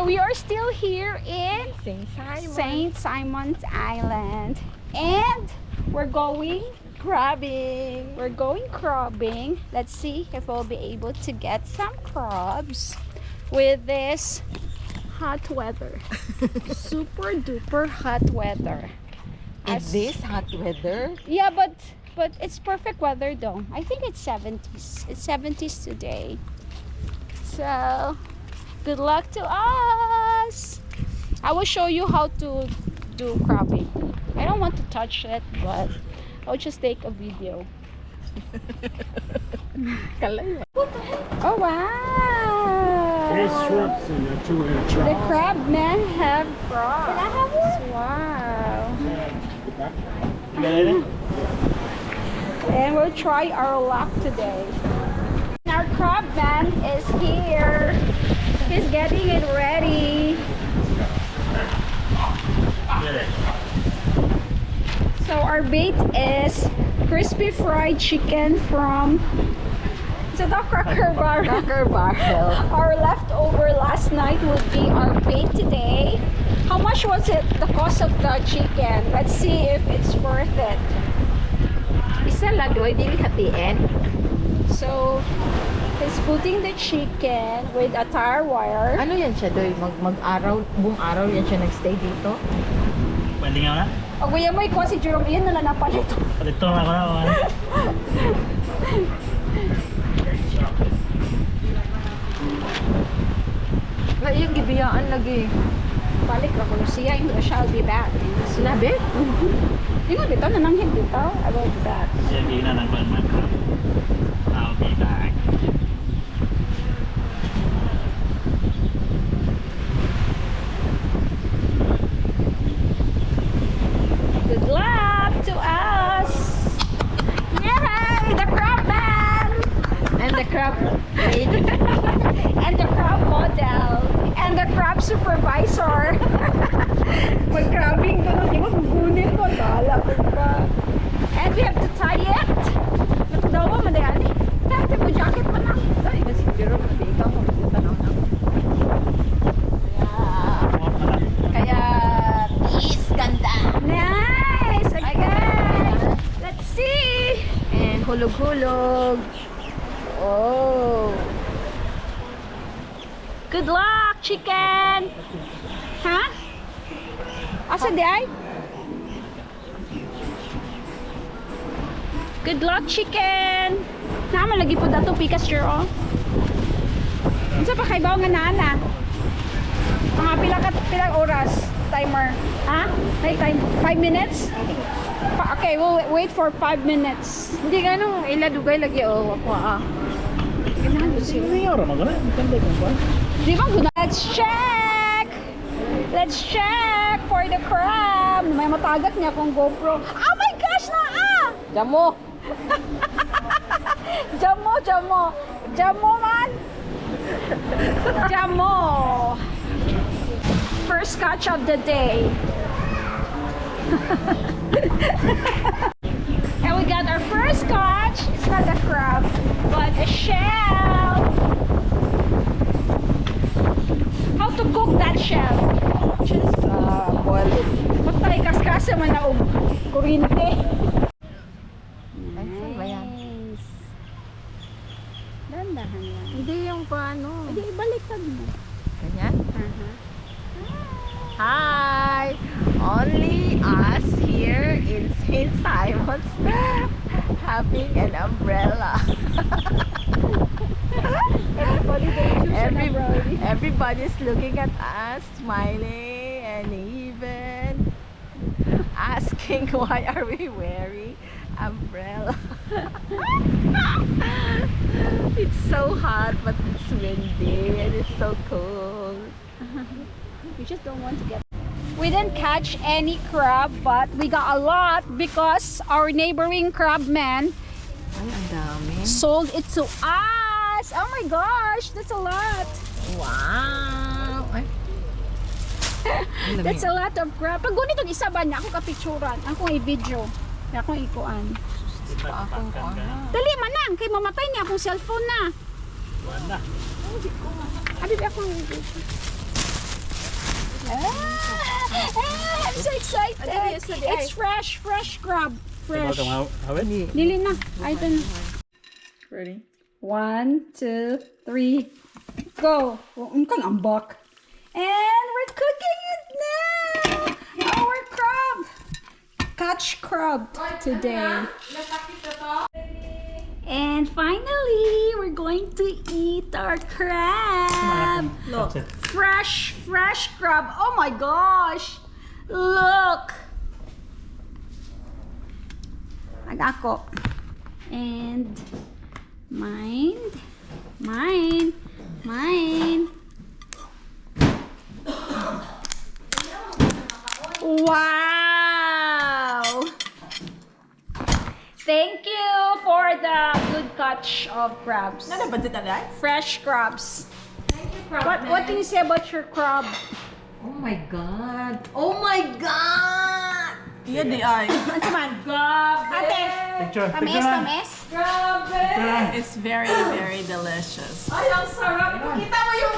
So we are still here in St. Simon's Island, and we're going Crabbing. Let's see if we'll be able to get some crabs with this hot weather. Super duper hot weather. Is this hot weather? Yeah, but it's perfect weather though. I think it's 70s. It's 70s today. So good luck to us. I will show you how to do crabbing. I don't want to touch it, but I'll just take a video. Oh wow! There's shrimps in there too in a The jar. crab men have crabs. Can I have one? Wow! And we'll try our luck today. Our crab man is here. He's getting it ready. So our bait is crispy fried chicken from Cracker Barrel. Our leftover last night would be our bait today. How much was it, the cost of the chicken? Let's see if it's worth it. Isa lang, doy dili hatiin. So he's putting the chicken with a tire wire. Ano yan siya, doy? Mag-araw, buong araw yan siya nagstay dito? Pwede nga na? Pag kuya mo ikaw si Jerome, yun na lang napalito. Palito na ako na. Na yung gibiyaan lagi. Balik ako siya, yung shall be back. Sinabi? Tingnan dito, nananghid dito. I will be back. Sige na lang man. I'll be back. Good luck to us! Yay! The crab man! And the crab lady. And the crab model! And the crab supervisor! Mag-crabbing doon, di ba? Gugunin ko, dala ko pa. And we have to tie it. Dawa mo na yan eh. Kaya mo jacket mo na. Ay, kasi Jerome, hindi ikaw magpupunta na ako. Kaya, Is ganda. nice! Again! Let's see! And hulog-hulog. Oh. Good luck, chicken! Ha? Asa di ay? Good luck, chicken! Naman lagi po dato pikas sure oh. Unsa pa kay bawo nga nana? Mga pilang oras timer. Ha? May time 5 minutes? Okay, we'll wait for 5 minutes. Hindi ka nung iladugay lagi o ako Sino yung oras magana? Maganda yung ba? Di ba guna? Let's check! Let's check for the crab. May matagat niya kung GoPro. Oh my gosh! Jamo. Jamo man! Jamo! First catch of the day. And we got our first catch. It's not a crab, but a shell. How to cook that shell? Just Boil it. patay kaskasa man na og kuryente. Ay, saan ba yan? Nice. Dandahan lang. Hindi yung paano. Hindi, ibaliktad mo. Ganyan? Hi! Only us here in St. Simon's having an umbrella. Everybody's looking at us, smiling, and even asking why are we wearing umbrella. It's so hot, but it's windy and it's so cold. We just don't want to get. We didn't catch any crab, but we got a lot because our neighboring crab man Ay, ang dami. sold it to us. Oh my gosh, that's a lot. Wow! Ay. That's a lot of crab. Pag gunit isa ba niya, ako kapicturan, akong i-video, akong ikuan. Dali manang, kay mamatay niya akong cellphone na. Wala. Abi ako. I'm so excited. It's fresh crab. Fresh. Dili na. I don't know. Ready? 1, 2, 3, go. Kang ambak. And we're cooking it now. Our crab. Catch crab today. And finally, we're going to eat our crab. Look, fresh crab. Oh my gosh. Look. Agako. And mine. Wow. Thank you for the good catch of crabs. Fresh crabs. Thank you, crab. What do you say about your crab? Oh my god. Oh my god. Iya di ay. Ate, tamis. It's very, very delicious. Ay, ang sarap. Kita mo yung...